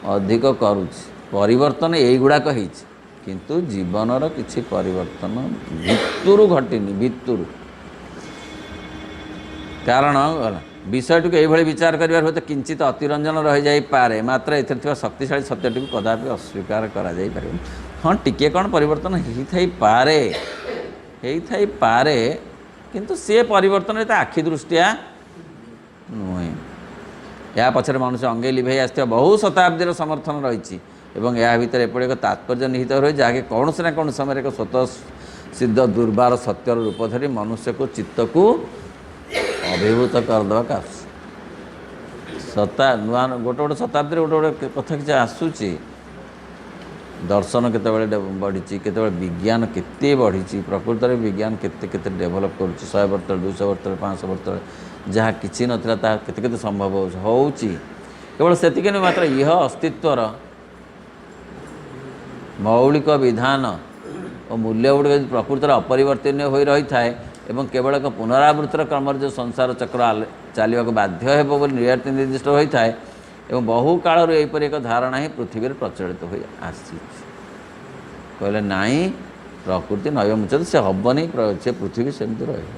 ଅଧିକ କରୁଛି। ପରିବର୍ତ୍ତନ ଏଇଗୁଡ଼ାକ ହେଇଛି, କିନ୍ତୁ ଜୀବନର କିଛି ପରିବର୍ତ୍ତନ ଭିତରୁ ଘଟିନି, ଭିତରୁ। କାରଣ ବିଷୟଟିକୁ ଏଇଭଳି ବିଚାର କରିବାର ହୁଏତ କିଞ୍ଚିତ ଅତିରଞ୍ଜନ ରହିଯାଇପାରେ, ମାତ୍ର ଏଥିରେ ଥିବା ଶକ୍ତିଶାଳୀ ସତ୍ୟଟିକୁ କଦାପି ଅସ୍ୱୀକାର କରାଯାଇପାରିବନି। ହଁ, ଟିକିଏ କ'ଣ ପରିବର୍ତ୍ତନ ହେଇଥାଇପାରେ, କିନ୍ତୁ ସିଏ ପରିବର୍ତ୍ତନ ଏତେ ଆଖି ଦୃଷ୍ଟିଆ ନୁହେଁ। ଏହା ପଛରେ ମନୁଷ୍ୟ ଅଙ୍ଗେ ଲିଭେଇ ଆସିଥିବା ବହୁ ଶତାବ୍ଦୀର ସମର୍ଥନ ରହିଛି ଏବଂ ଏହା ଭିତରେ ଏପରି ଏକ ତାତ୍ପର୍ଯ୍ୟ ନିହିତ ରହି ଯାହାକି କୌଣସି ନା କୌଣସି ସମୟରେ ଏକ ସ୍ୱତଃ ସିଦ୍ଧ ଦୁର୍ବାର ସତ୍ୟର ରୂପ ଧରି ମନୁଷ୍ୟକୁ ଚିତ୍ତକୁ ଅଭିଭୂତ କରିଦେବାକୁ ଆସୁଛି। ନୂଆ ଗୋଟେ ଶତାବ୍ଦୀରେ ଗୋଟେ କଥା କିଛି ଆସୁଛି। ଦର୍ଶନ କେତେବେଳେ ବଢ଼ିଛି, କେତେବେଳେ ବିଜ୍ଞାନ କେତେ ବଢ଼ିଛି, ପ୍ରକୃତରେ ବିଜ୍ଞାନ କେତେ ଡେଭଲପ୍ କରୁଛି। 100 ବର୍ଷ ତଳେ, 200 ବର୍ଷ ତଳେ, 500 ବର୍ଷ ତଳେ ଯାହା କିଛି ନଥିଲା ତାହା କେତେ ସମ୍ଭବ ହେଉଛି। କେବଳ ସେତିକି ନୁହେଁ, ମାତ୍ର ଇହ ଅସ୍ତିତ୍ୱର ମୌଳିକ ବିଧାନ ଓ ମୂଲ୍ୟଗୁଡ଼ିକ ଯଦି ପ୍ରକୃତରେ ଅପରିବର୍ତ୍ତନୀୟ ହୋଇ ରହିଥାଏ ଏବଂ କେବଳ ଏକ ପୁନରାବୃତ୍ତିର କ୍ରମରେ ଯେଉଁ ସଂସାର ଚକ୍ର ଚାଲିବାକୁ ବାଧ୍ୟ ହେବ ବୋଲି ନିର୍ଦ୍ଦିଷ୍ଟ ହୋଇଥାଏ ଏବଂ ବହୁ କାଳରୁ ଏହିପରି ଏକ ଧାରଣା ହିଁ ପୃଥିବୀରେ ପ୍ରଚଳିତ ହୋଇ ଆସିଛି। କହିଲେ ନାଇଁ, ପ୍ରକୃତି ନୈବ ମୁଚ୍ୟତେ, ସେ ହେବନି, ସେ ପୃଥିବୀ ସେମିତି ରହିବ,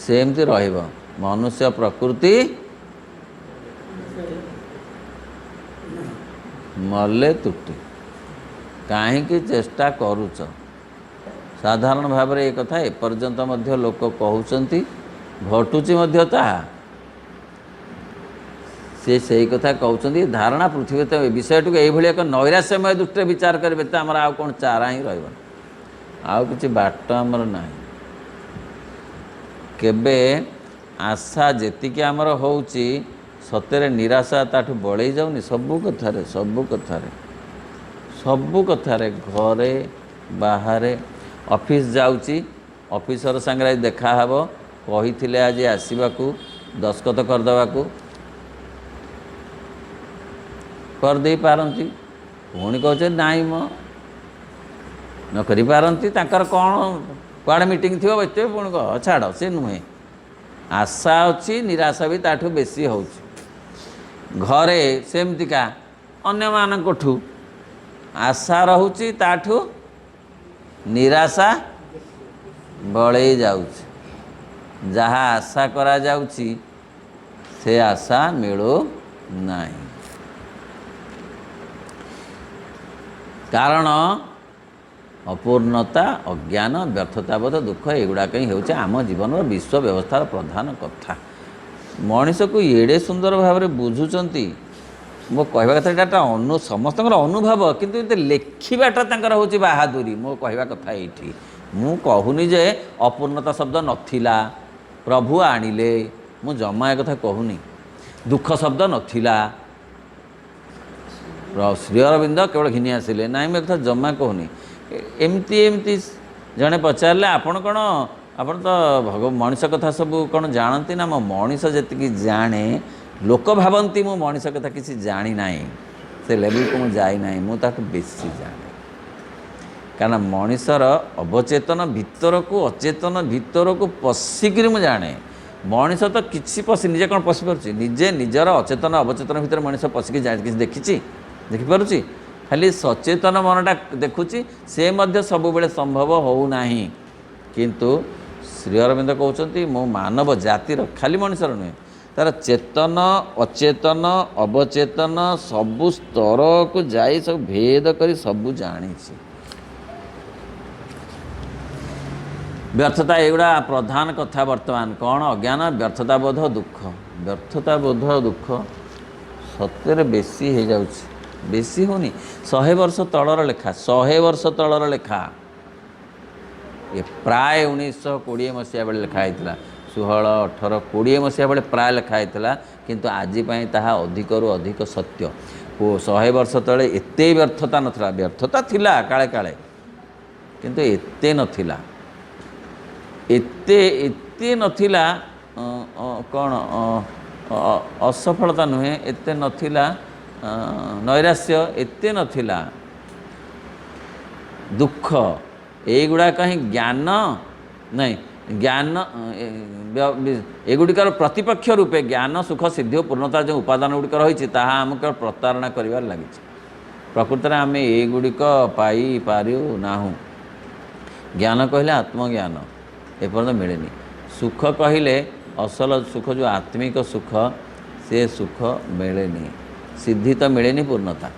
ସେମିତି ରହିବ। ମନୁଷ୍ୟ ପ୍ରକୃତି ମଲେ ତୁଟି। କାହିଁକି ଚେଷ୍ଟା କରୁଛ? ସାଧାରଣ ଭାବରେ ଏ କଥା ଏପର୍ଯ୍ୟନ୍ତ ମଧ୍ୟ ଲୋକ କହୁଛନ୍ତି, ଘଟୁଛି ମଧ୍ୟ ତାହା। ସେ ସେଇ କଥା କହୁଛନ୍ତି। ଧାରଣା ପୃଥିବୀ ତ ଏ ବିଷୟଟିକୁ ଏଇଭଳି ଏକ ନୈରାଶ୍ୟମୟ ଦୃଷ୍ଟିରେ ବିଚାର କରିବେ ତ ଆମର ଆଉ କ'ଣ ଚାରା ହିଁ ରହିବ, ଆଉ କିଛି ବାଟ ଆମର ନାହିଁ। କେବେ ଆଶା ଯେତିକି ଆମର ହେଉଛି, ସତରେ ନିରାଶା ତାଠୁ ବଳେଇ ଯାଉନି। ସବୁ କଥାରେ ଘରେ ବାହାରେ। ଅଫିସ୍ ଯାଉଛି, ଅଫିସର ସାଙ୍ଗରେ ଆଜି ଦେଖାହେବ, କହିଥିଲେ ଆଜି ଆସିବାକୁ, ଦସ୍ତଖତ କରିଦେବାକୁ, କରିଦେଇ ପାରନ୍ତି, ପୁଣି କହୁଛନ୍ତି ନାଇଁ ନ କରିପାରନ୍ତି। ତାଙ୍କର କ'ଣ କୁଆଡ଼େ ମିଟିଂ ଥିବ, ବସିଥିବେ, ପୁଣି ଛାଡ଼, ସେ ନୁହେଁ। ଆଶା ଅଛି, ନିରାଶା ବି ତାଠୁ ବେଶୀ ହେଉଛି। ଘରେ ସେମିତିକା, ଅନ୍ୟମାନଙ୍କଠୁ ଆଶା ରହୁଛି, ତାଠୁ ନିରାଶା ବଳେଇ ଯାଉଛି। ଯାହା ଆଶା କରାଯାଉଛି ସେ ଆଶା ମିଳୁନାହିଁ। କାରଣ ଅପୂର୍ଣ୍ଣତା, ଅଜ୍ଞାନ, ବ୍ୟର୍ଥତାବୋଧ, ଦୁଃଖ ଏଗୁଡ଼ାକ ହିଁ ହେଉଛି ଆମ ଜୀବନର ବିଶ୍ୱ ବ୍ୟବସ୍ଥାର ପ୍ରଧାନ କଥା। ମଣିଷକୁ ଏଡ଼େ ସୁନ୍ଦର ଭାବରେ ବୁଝୁଛନ୍ତି। ମୋ କହିବା କଥା ଏଇଟା ସମସ୍ତଙ୍କର ଅନୁଭବ, କିନ୍ତୁ ଏତେ ଲେଖିବାଟା ତାଙ୍କର ହେଉଛି ବାହାଦୁରୀ। ମୋ କହିବା କଥା ଏଇଠି, ମୁଁ କହୁନି ଯେ ଅପୂର୍ଣ୍ଣତା ଶବ୍ଦ ନଥିଲା, ପ୍ରଭୁ ଆଣିଲେ, ମୁଁ ଜମା ଏ କଥା କହୁନି। ଦୁଃଖ ଶବ୍ଦ ନଥିଲା, ଶ୍ରୀ ଅରବିନ୍ଦ କେବଳ ଘିନି ଆସିଲେ, ନାଇଁ ମୁଁ ଏ କଥା ଜମା କହୁନି। ଏମିତି ଜଣେ ପଚାରିଲେ, ଆପଣ ତ ମଣିଷ କଥା ସବୁ କ'ଣ ଜାଣନ୍ତି ନା? ମୋ ମଣିଷ ଯେତିକି ଜାଣେ, ଲୋକ ଭାବନ୍ତି ମୁଁ ମଣିଷ କଥା କିଛି ଜାଣିନାହିଁ, ସେ ଲେବୁଲକୁ ମୁଁ ଯାଇନାହିଁ, ମୁଁ ତାଠୁ ବେଶୀ ଜାଣେ। କାରଣ ମଣିଷର ଅବଚେତନ ଭିତରକୁ ଅଚେତନ ଭିତରକୁ ପଶିକିରି ମୁଁ ଜାଣେ। ମଣିଷ ତ କିଛି ନିଜେ କ'ଣ ପଶିପାରୁଛି? ନିଜେ ନିଜର ଅଚେତନ ଅବଚେତନ ଭିତରେ ମଣିଷ ପଶିକି କିଛି ଦେଖିଛି, ଦେଖିପାରୁଛି? ଖାଲି ସଚେତନ ମନଟା ଦେଖୁଛି, ସେ ମଧ୍ୟ ସବୁବେଳେ ସମ୍ଭବ ହେଉନାହିଁ। କିନ୍ତୁ ଶ୍ରୀ ଅରବିନ୍ଦ କହୁଛନ୍ତି ମୁଁ ମାନବ ଜାତିର, ଖାଲି ମଣିଷର ନୁହେଁ, ତା'ର ଚେତନ ଅଚେତନ ଅବଚେତନ ସବୁ ସ୍ତରକୁ ଯାଇ ସବୁ ଭେଦ କରି ସବୁ ଜାଣିଛି। ବ୍ୟର୍ଥତା ଏଗୁଡ଼ା ପ୍ରଧାନ କଥା। ବର୍ତ୍ତମାନ କ'ଣ? ଅଜ୍ଞାନ, ବ୍ୟର୍ଥତା ବୋଧ, ଦୁଃଖ। ବ୍ୟର୍ଥତା ବୋଧ ଦୁଃଖ ସତ୍ୟରେ ବେଶୀ ହେଇଯାଉଛି। ବେଶୀ ହେଉନି, 100 ବର୍ଷ ତଳର ଲେଖା, 100 ବର୍ଷ ତଳର ଲେଖା। ଏ ପ୍ରାୟ 1920 ମସିହା ବେଳେ ଲେଖା ହେଇଥିଲା, 16, 18, 20 ମସିହା ବେଳେ ପ୍ରାୟ ଲେଖା ହେଇଥିଲା। କିନ୍ତୁ ଆଜି ପାଇଁ ତାହା ଅଧିକରୁ ଅଧିକ ସତ୍ୟ। 100 ବର୍ଷ ତଳେ ଏତେ ବ୍ୟର୍ଥତା ନଥିଲା। ବ୍ୟର୍ଥତା ଥିଲା କାଳେ କାଳେ, କିନ୍ତୁ ଏତେ ନଥିଲା। ଏତେ ନଥିଲା କ'ଣ ଅସଫଳତା ନୁହେଁ, ଏତେ ନଥିଲା ନୈରାଶ୍ୟ, ଏତେ ନଥିଲା ଦୁଃଖ। ଏଇଗୁଡ଼ାକ ହିଁ ଜ୍ଞାନ ନାହିଁ। ଜ୍ଞାନ ଏଗୁଡ଼ିକର ପ୍ରତିପକ୍ଷ ରୂପେ ଜ୍ଞାନ ସୁଖ ସିଦ୍ଧି ଓ ପୂର୍ଣ୍ଣତାର ଯେଉଁ ଉପାଦାନ ଗୁଡ଼ିକ ରହିଛି ତାହା ଆମକୁ ପ୍ରତାରଣା କରିବାରେ ଲାଗିଛି। ପ୍ରକୃତରେ ଆମେ ଏଗୁଡ଼ିକ ପାଇପାରୁନାହୁଁ। ଜ୍ଞାନ କହିଲେ ଆତ୍ମଜ୍ଞାନ ଏପର୍ଯ୍ୟନ୍ତ ମିଳେନି। ସୁଖ କହିଲେ ଅସଲ ସୁଖ ଯେଉଁ ଆତ୍ମିକ ସୁଖ, ସେ ସୁଖ ମିଳେନି। ସିଦ୍ଧି ତ ମିଳେନି, ପୂର୍ଣ୍ଣତା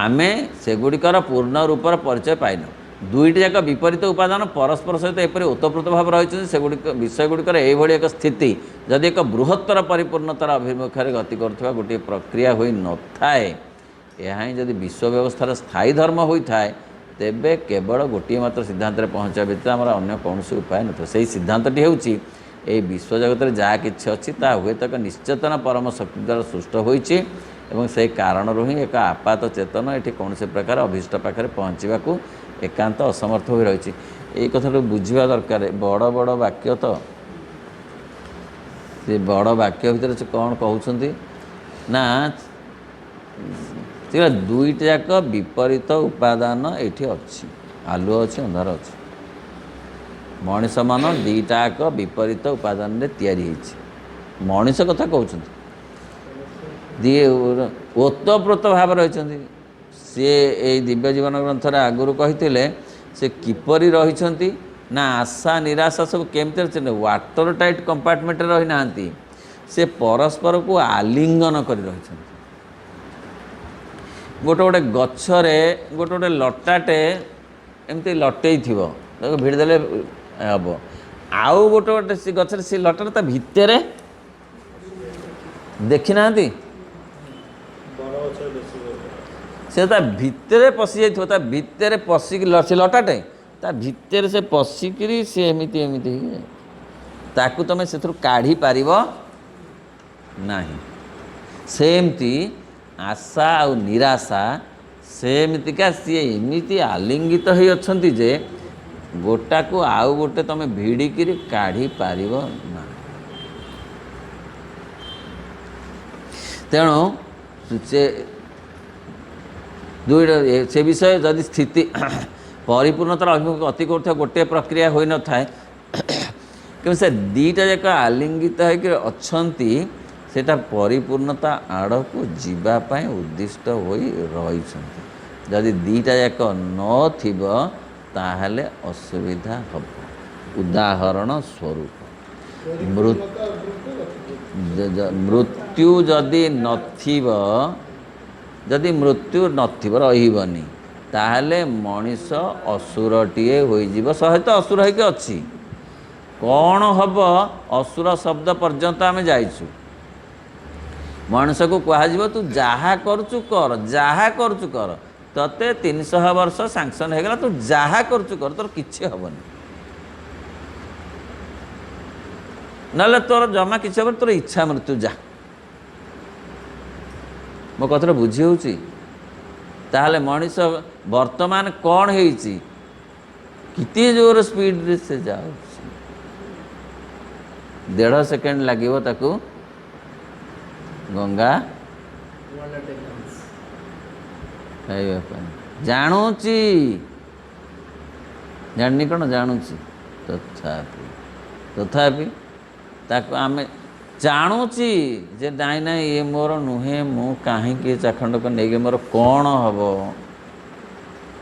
ଆମେ ସେଗୁଡ଼ିକର ପୂର୍ଣ୍ଣ ରୂପର ପରିଚୟ ପାଇନୁ। ଦୁଇଟି ଯାକ ବିପରୀତ ଉପାଦାନ ପରସ୍ପର ସହିତ ଏପରି ଓତପ୍ରୋତ ଭାବେ ରହିଛନ୍ତି, ସେଗୁଡ଼ିକ ବିଷୟଗୁଡ଼ିକର ଏଇଭଳି ଏକ ସ୍ଥିତି ଯଦି ଏକ ବୃହତ୍ତର ପରିପୂର୍ଣ୍ଣତାର ଅଭିମୁଖରେ ଗତି କରୁଥିବା ଗୋଟିଏ ପ୍ରକ୍ରିୟା ହୋଇନଥାଏ, ଏହା ହିଁ ଯଦି ବିଶ୍ୱ ବ୍ୟବସ୍ଥାର ସ୍ଥାୟୀ ଧର୍ମ ହୋଇଥାଏ, ତେବେ କେବଳ ଗୋଟିଏ ମାତ୍ର ସିଦ୍ଧାନ୍ତରେ ପହଞ୍ଚିବା ବ୍ୟତୀତ ଆମର ଅନ୍ୟ କୌଣସି ଉପାୟ ନଥିବ। ସେହି ସିଦ୍ଧାନ୍ତଟି ହେଉଛି ଏହି ବିଶ୍ୱଜଗତରେ ଯାହା କିଛି ଅଛି ତାହା ହୁଏତ ଏକ ନିଶ୍ଚେତନ ପରମ ଶକ୍ତି ଦ୍ୱାରା ସୃଷ୍ଟ ହୋଇଛି ଏବଂ ସେହି କାରଣରୁ ହିଁ ଏକ ଆପାତ ଚେତନ ଏଠି କୌଣସି ପ୍ରକାର ଅଭୀଷ୍ଟ ପାଖରେ ପହଞ୍ଚିବାକୁ ଏକାନ୍ତ ଅସମର୍ଥ ହୋଇ ରହିଛି। ଏଇ କଥାକୁ ବୁଝିବା ଦରକାର। ବଡ଼ ବଡ଼ ବାକ୍ୟ ତ, ସେ ବଡ଼ ବାକ୍ୟ ଭିତରେ ସେ କ'ଣ କହୁଛନ୍ତି ନା, ଦୁଇଟି ଯାକ ବିପରୀତ ଉପାଦାନ ଏଇଠି ଅଛି। ଆଲୁଅ ଅଛି, ଅନ୍ଧାର ଅଛି। ମଣିଷ ମନ ଦୁଇଟା ଯାକ ବିପରୀତ ଉପାଦାନରେ ତିଆରି ହେଇଛି। ମଣିଷ କଥା କହୁଛନ୍ତି, ଓତପ୍ରୋତ ଭାବରେ ରହିଛନ୍ତି। ସିଏ ଏଇ ଦିବ୍ୟ ଜୀବନ ଗ୍ରନ୍ଥରେ ଆଗରୁ କହିଥିଲେ ସେ କିପରି ରହିଛନ୍ତି ନା, ଆଶା ନିରାଶା ସବୁ କେମିତି ରହିଛନ୍ତି? ୱାଟର ଟାଇଟ୍ କମ୍ପାର୍ଟମେଣ୍ଟରେ ରହିନାହାନ୍ତି, ସେ ପରସ୍ପରକୁ ଆଲିଙ୍ଗନ କରି ରହିଛନ୍ତି। ଗୋଟେ ଗଛରେ ଗୋଟେ ଲଟାଟେ ଏମିତି ଲଟେଇଥିବ, ତାକୁ ଭିଡ଼ି ଦେଲେ ହେବ। ଆଉ ଗୋଟେ ସେ ଗଛରେ ସେ ଲଟାଟା ତା ଭିତରେ ଦେଖିନାହାନ୍ତି, ସେ ତା ଭିତରେ ପଶି ଯାଇଥିବ, ତା ଭିତରେ ପଶିକି ସେ ଲଟାଟେ ତା ଭିତରେ ସେ ପଶିକିରି ସେ ଏମିତି ତାକୁ ତୁମେ ସେଥିରୁ କାଢ଼ି ପାରିବ ନାହିଁ। ସେମିତି ଆଶା ଆଉ ନିରାଶା ସେମିତିକା ସିଏ ଏମିତି ଆଲିଙ୍ଗିତ ହୋଇ ଅଛନ୍ତି ଯେ ଗୋଟାକୁ ଆଉ ଗୋଟେ ତୁମେ ଭିଡ଼ିକିରି କାଢ଼ି ପାରିବ ନାହିଁ। ତେଣୁ ସେ ବିଷୟ ଯଦି ସ୍ଥିତି ପରିପୂର୍ଣ୍ଣତାର ଅଭିମୁଖ ଗତି କରୁଥିବା ଗୋଟିଏ ପ୍ରକ୍ରିୟା ହୋଇନଥାଏ, କିନ୍ତୁ ସେ ଦୁଇଟା ଯାକ ଆଲିଙ୍ଗିତ ହୋଇକି ଅଛନ୍ତି, ସେଇଟା ପରିପୂର୍ଣ୍ଣତା ଆଡ଼କୁ ଯିବା ପାଇଁ ଉଦ୍ଦିଷ୍ଟ ହୋଇ ରହିଛନ୍ତି। ଯଦି ଦୁଇଟା ଯାକ ନଥିବ ତାହେଲେ ଅସୁବିଧା ହେବ। ଉଦାହରଣ ସ୍ୱରୂପ ମୃତ୍ୟୁ ଯଦି ମୃତ୍ୟୁ ନଥିବ, ରହିବନି, ତାହେଲେ ମଣିଷ ଅସୁରଟିଏ ହୋଇଯିବ। ସହିତ ଅସୁର ହେଇକି ଅଛି। କ'ଣ ହେବ? ଅସୁର ଶବ୍ଦ ପର୍ଯ୍ୟନ୍ତ ଆମେ ଯାଇଛୁ। ମଣିଷକୁ କୁହାଯିବ ତୁ ଯାହା କରୁଛୁ କର, ଯାହା କରୁଛୁ କର, ତୋତେ 300 ବର୍ଷ ସାଙ୍କସନ୍ ହେଇଗଲା, ତୁ ଯାହା କରୁଛୁ କର, ତୋର କିଛି ହେବନି, ନହେଲେ ତୋର ଜମା କିଛି ହେବନି, ତୋର ଇଚ୍ଛା ମୃତ୍ୟୁ ଯା। ମୋ କଥାଟା ବୁଝି ହେଉଛି? ତାହେଲେ ମଣିଷ ବର୍ତ୍ତମାନ କ'ଣ ହେଇଛି? କେତେ ଜୋର ସ୍ପିଡ଼ରେ ସେ ଯାଉଛି। 1.5 ସେକେଣ୍ଡ ଲାଗିବ ତାକୁ ଗଙ୍ଗା ଖାଇବା ପାଇଁ। ଜାଣୁଛି ଜାଣିନି କ'ଣ ଜାଣୁଛି, ତଥାପି ତଥାପି ତାକୁ ଆମେ ଜାଣୁଛି ଯେ ନାଇଁ ନାଇଁ ଇଏ ମୋର ନୁହେଁ, ମୁଁ କାହିଁକି ଚାଖଣ୍ଡକ ନେଇକି ମୋର କ'ଣ ହେବ,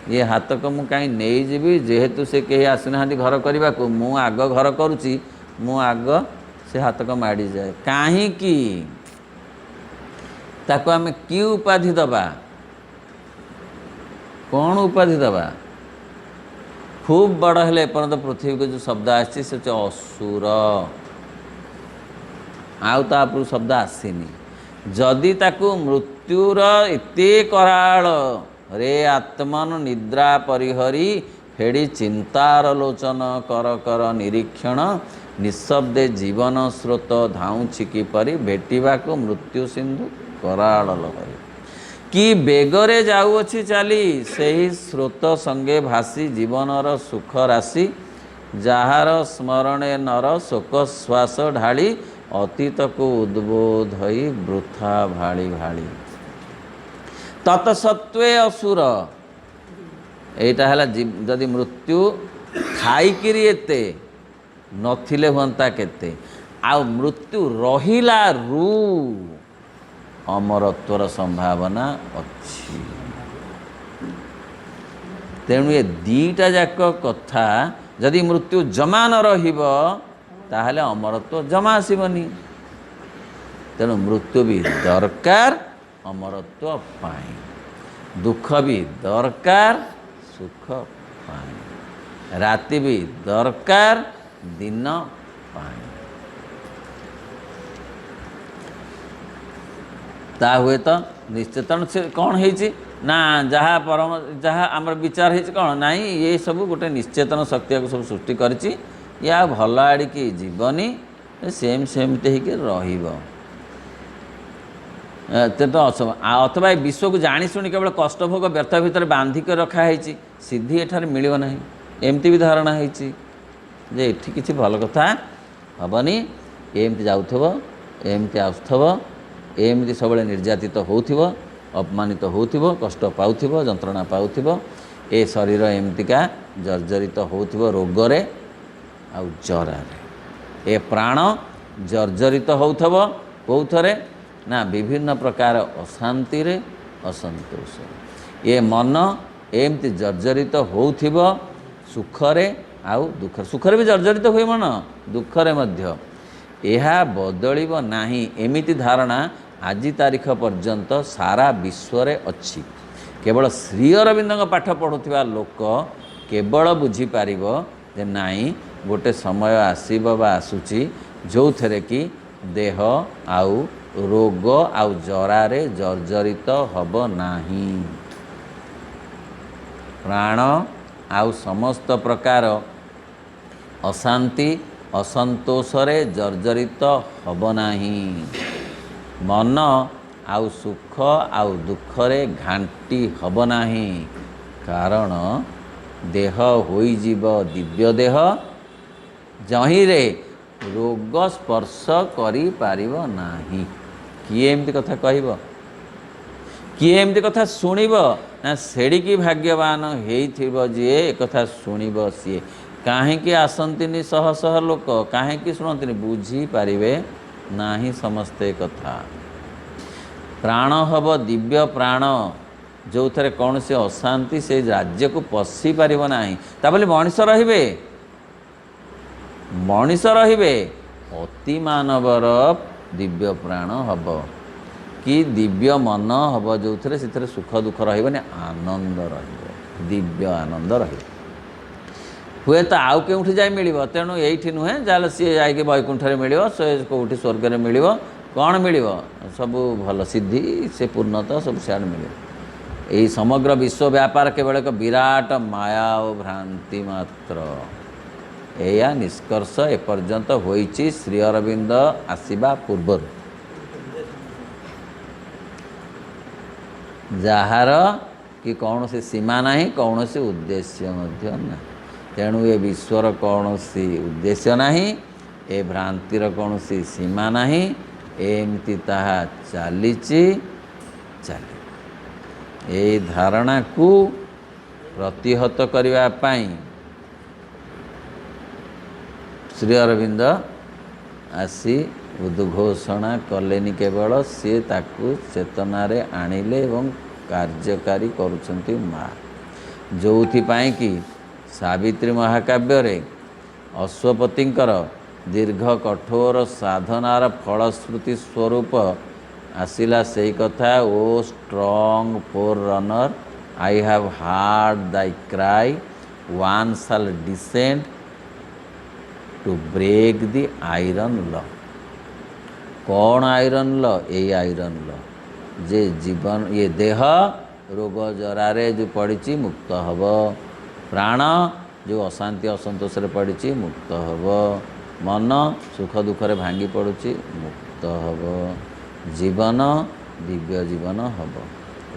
ଇଏ ହାତକ ମୁଁ କାହିଁ ନେଇଯିବି, ଯେହେତୁ ସେ କେହି ଆସିନାହାନ୍ତି ଘର କରିବାକୁ, ମୁଁ ଆଗ ଘର କରୁଛି, ମୁଁ ଆଗ ସେ ହାତକ ମାଡ଼ିଯାଏ। କାହିଁକି? ତାକୁ ଆମେ କି ଉପାଧି ଦେବା, କ'ଣ ଉପାଧି ଦେବା? ଖୁବ୍ ବଡ଼ ହେଲେ ଏପର୍ଯ୍ୟନ୍ତ ପୃଥିବୀକୁ ଯେଉଁ ଶବ୍ଦ ଆସିଛି ସେ ହେଉଛି ଅସୁର, ଆଉ ତାପରୁ ଶବ୍ଦ ଆସିନି। ଯଦି ତାକୁ ମୃତ୍ୟୁର ଏତେ କରାଳ ରେ ଆତ୍ମନ ନିଦ୍ରା ପରିହରି ଫେଡ଼ି ଚିନ୍ତାର ଲୋଚନ କର କର ନିରୀକ୍ଷଣ ନିଃଶବ୍ଦେ ଜୀବନ ସ୍ରୋତ ଧାଉଁଛି କିପରି ଭେଟିବାକୁ ମୃତ୍ୟୁ ସିନ୍ଧୁ କରାଳ ଲହରୀ। କି ବେଗରେ ଯାଉଅଛି ଚାଲି ସେହି ସ୍ରୋତ ସଙ୍ଗେ ଭାସି ଜୀବନର ସୁଖ ରାଶି, ଯାହାର ସ୍ମରଣେ ନର ଶୋକ ଶ୍ୱାସ ଢାଳି ଅତୀତକୁ ଉଦ୍ବୋଧଇ ବୃଥା ଭାଳି ଭାଳି। ତତସତ୍ତ୍ୱେ ଅସୁର, ଏଇଟା ହେଲା ଯଦି ମୃତ୍ୟୁ ଖାଇକିରି ଏତେ ନଥିଲେ ହୁଅନ୍ତା କେତେ, ଆଉ ମୃତ୍ୟୁ ରହିଲାରୁ ଅମରତ୍ୱର ସମ୍ଭାବନା ଅଛି। ତେଣୁ ଏ ଦୁଇଟା ଯାକ କଥା, ଯଦି ମୃତ୍ୟୁ ଜମା ନ ରହିବ ତାହେଲେ ଅମରତ୍ୱ ଜମା ଆସିବନି। ତେଣୁ ମୃତ୍ୟୁ ବି ଦରକାର ଅମରତ୍ୱ ପାଇଁ, ଦୁଃଖ ବି ଦରକାର ସୁଖ ପାଇଁ, ରାତି ବି ଦରକାର ଦିନ ପାଇଁ। ତା ହୁଏତ ନିଶ୍ଚିତ। ତେଣୁ ସେ କ'ଣ ହେଇଛି ନା ଯାହା ଆମର ବିଚାର ହେଇଛି କ'ଣ, ନାଇଁ ଏ ସବୁ ଗୋଟେ ନିଶ୍ଚେତନ ଶକ୍ତିକୁ ସବୁ ସୃଷ୍ଟି କରିଛି, ଇଏ ଆଉ ଭଲ ଆଡ଼ିକି ଯିବନି, ସେମିତି ହେଇକି ରହିବ। ଅଥବା ଏ ବିଶ୍ୱକୁ ଜାଣିଶୁଣି କେବଳ କଷ୍ଟ ଭୋଗ ବ୍ୟର୍ଥ ଭିତରେ ବାନ୍ଧିକି ରଖା ହେଇଛି, ସିଦ୍ଧି ଏଠାରେ ମିଳିବ ନାହିଁ, ଏମିତି ବି ଧାରଣା ହେଇଛି ଯେ ଏଠି କିଛି ଭଲ କଥା ହେବନି, ଏମିତି ଯାଉଥିବ, ଏମିତି ଆସୁଥିବ, ଏମିତି ସବୁବେଳେ ନିର୍ଯାତିତ ହେଉଥିବ, ଅପମାନିତ ହେଉଥିବ, କଷ୍ଟ ପାଉଥିବ, ଯନ୍ତ୍ରଣା ପାଉଥିବ, ଏ ଶରୀର ଏମିତିକା ଜର୍ଜରିତ ହେଉଥିବ ରୋଗରେ ଆଉ ଜରାରେ, ଏ ପ୍ରାଣ ଜର୍ଜରିତ ହେଉଥିବ କେଉଁଥରେ ନା ବିଭିନ୍ନ ପ୍ରକାର ଅଶାନ୍ତିରେ ଅସନ୍ତୋଷରେ, ଏ ମନ ଏମିତି ଜର୍ଜରିତ ହେଉଥିବ ସୁଖରେ ଆଉ ଦୁଃଖରେ। ସୁଖରେ ବି ଜର୍ଜରିତ ହୁଏ ମନ, ଦୁଃଖରେ ମଧ୍ୟ। ଏହା ବଦଳିବ ନାହିଁ, ଏମିତି ଧାରଣା ଆଜି ତାରିଖ ପର୍ଯ୍ୟନ୍ତ ସାରା ବିଶ୍ୱରେ ଅଛି। କେବଳ ଶ୍ରୀ ଅରବିନ୍ଦଙ୍କ ପାଠ ପଢ଼ୁଥିବା ଲୋକ କେବଳ ବୁଝିପାରିବ ଯେ ନାଇଁ ଗୋଟେ ସମୟ ଆସିବ ବା ଆସୁଛି ଯେଉଁଥିରେ କି ଦେହ ଆଉ ରୋଗ ଆଉ ଜରାରେ ଜର୍ଜରିତ ହେବ ନାହିଁ, ପ୍ରାଣ ଆଉ ସମସ୍ତ ପ୍ରକାର ଅଶାନ୍ତି ଅସନ୍ତୋଷରେ ଜର୍ଜରିତ ହେବ ନାହିଁ, ମନ ଆଉ ସୁଖ ଆଉ ଦୁଃଖରେ ଘାଣ୍ଟି ହେବ ନାହିଁ। କାରଣ ଦେହ ହୋଇଯିବ ଦିବ୍ୟ ଦେହ, ଯହିଁରେ ରୋଗ ସ୍ପର୍ଶ କରିପାରିବ ନାହିଁ। କିଏ ଏମିତି କଥା କହିବ, କିଏ ଏମିତି କଥା ଶୁଣିବ? ନା ସେଡ଼ିକି ଭାଗ୍ୟବାନ ହେଇଥିବ ଯିଏ ଏକଥା ଶୁଣିବ ସିଏ। କାହିଁକି ଆସନ୍ତିନି ଶହ ଶହ ଲୋକ, କାହିଁକି ଶୁଣନ୍ତିନି? ବୁଝିପାରିବେ ନାହିଁ ସମସ୍ତେ କଥା। ପ୍ରାଣ ହେବ ଦିବ୍ୟ ପ୍ରାଣ, ଯେଉଁଥିରେ କୌଣସି ଅଶାନ୍ତି ସେ ରାଜ୍ୟକୁ ପଶି ପାରିବ ନାହିଁ। ତା ବୋଲି ମଣିଷ ରହିବେ, ମଣିଷ ରହିବେ, ଅତି ମାନବର ଦିବ୍ୟ ପ୍ରାଣ ହେବ, କି ଦିବ୍ୟ ମନ ହେବ, ଯେଉଁଥିରେ ସେଥିରେ ସୁଖ ଦୁଃଖ ରହିବନି, ଆନନ୍ଦ ରହିବ, ଦିବ୍ୟ ଆନନ୍ଦ ରହିବ। ହୁଏତ ଆଉ କେଉଁଠି ଯାଇ ମିଳିବ, ତେଣୁ ଏଇଠି ନୁହେଁ, ଯାହେଲେ ସିଏ ଯାଇକି ବୈକୁଣ୍ଠରେ ମିଳିବ, ସେ କେଉଁଠି ସ୍ୱର୍ଗରେ ମିଳିବ, କ'ଣ ମିଳିବ? ସବୁ ଭଲ ସିଦ୍ଧି, ସେ ପୂର୍ଣ୍ଣତା ସବୁ ସିଆଡ଼େ ମିଳିବ। ଏହି ସମଗ୍ର ବିଶ୍ୱ ବ୍ୟାପାର କେବଳ ଏକ ବିରାଟ ମାୟା ଓ ଭ୍ରାନ୍ତି ମାତ୍ର। ଏଇଆ ନିଷ୍କର୍ଷ ଏପର୍ଯ୍ୟନ୍ତ ହୋଇଛି ଶ୍ରୀ ଅରବିନ୍ଦ ଆସିବା ପୂର୍ବରୁ, ଯାହାର କି କୌଣସି ସୀମା ନାହିଁ, କୌଣସି ଉଦ୍ଦେଶ୍ୟ ମଧ୍ୟ ନାହିଁ। ତେଣୁ ଏ ବିଶ୍ୱର କୌଣସି ଉଦ୍ଦେଶ୍ୟ ନାହିଁ, ଏ ଭ୍ରାନ୍ତିର କୌଣସି ସୀମା ନାହିଁ, ଏମିତି ତାହା ଚାଲିଛି ଚାଲିବ। ଏହି ଧାରଣାକୁ ପ୍ରତିହତ କରିବା ପାଇଁ ଶ୍ରୀ ଅରବିନ୍ଦ ଆସି ଉଦ୍ଘୋଷଣା କଲେନି, କେବଳ ସିଏ ତାକୁ ଚେତନାରେ ଆଣିଲେ ଏବଂ କାର୍ଯ୍ୟକାରୀ କରୁଛନ୍ତି ମା। ଯେଉଁଥିପାଇଁ କି ସାବିତ୍ରୀ ମହାକାବ୍ୟରେ ଅଶ୍ୱପତିଙ୍କର ଦୀର୍ଘ କଠୋର ସାଧନାର ଫଳଶ୍ରୁତି ସ୍ୱରୂପ ଆସିଲା ସେଇ କଥା, O strong forerunner, I have heard thy cry, one shall descend to break the iron law. କ'ଣ ଆଇରନ୍ ଲ? ଏଇ ଆଇରନ୍ ଲ ଯେ ଜୀବନ ଇଏ ଦେହ ରୋଗ ଜରାରେ ଯେଉଁ ପଡ଼ିଛି ମୁକ୍ତ ହେବ, ପ୍ରାଣ ଯେଉଁ ଅଶାନ୍ତି ଅସନ୍ତୋଷରେ ପଡ଼ିଛି ମୁକ୍ତ ହେବ, ମନ ସୁଖ ଦୁଃଖରେ ଭାଙ୍ଗି ପଡ଼ୁଛି ମୁକ୍ତ ହେବ, ଜୀବନ ଦିବ୍ୟ ଜୀବନ ହେବ।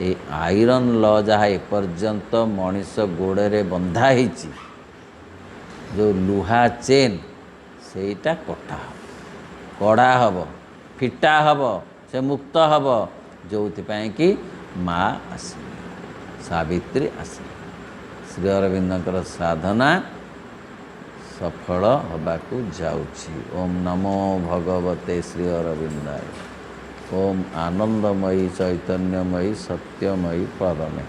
ଏଇ ଆଇରନ୍ ଲ ଯାହା ଏପର୍ଯ୍ୟନ୍ତ ମଣିଷ ଗୋଡ଼ରେ ବନ୍ଧା ହେଇଛି, ଯେଉଁ ଲୁହା ଚେନ୍, ସେଇଟା କଟା ହେବ, କଡ଼ା ହେବ, ଫିଟା ହେବ, ସେ ମୁକ୍ତ ହେବ। ଯେଉଁଥିପାଇଁ କି ମା ଆସିଲେ, ସାବିତ୍ରୀ ଆସିଲେ। ଶ୍ରୀ ଅରବିନ୍ଦଙ୍କର ସାଧନା ସଫଳ ହେବାକୁ ଯାଉଛି। ଓମ୍ ନମୋ ଭଗବତେ ଶ୍ରୀ ଅରବିନ୍ଦାୟ। ଓମ୍ ଆନନ୍ଦମୟୀ ଚୈତନ୍ୟମୟୀ ସତ୍ୟମୟୀ ପରମେ।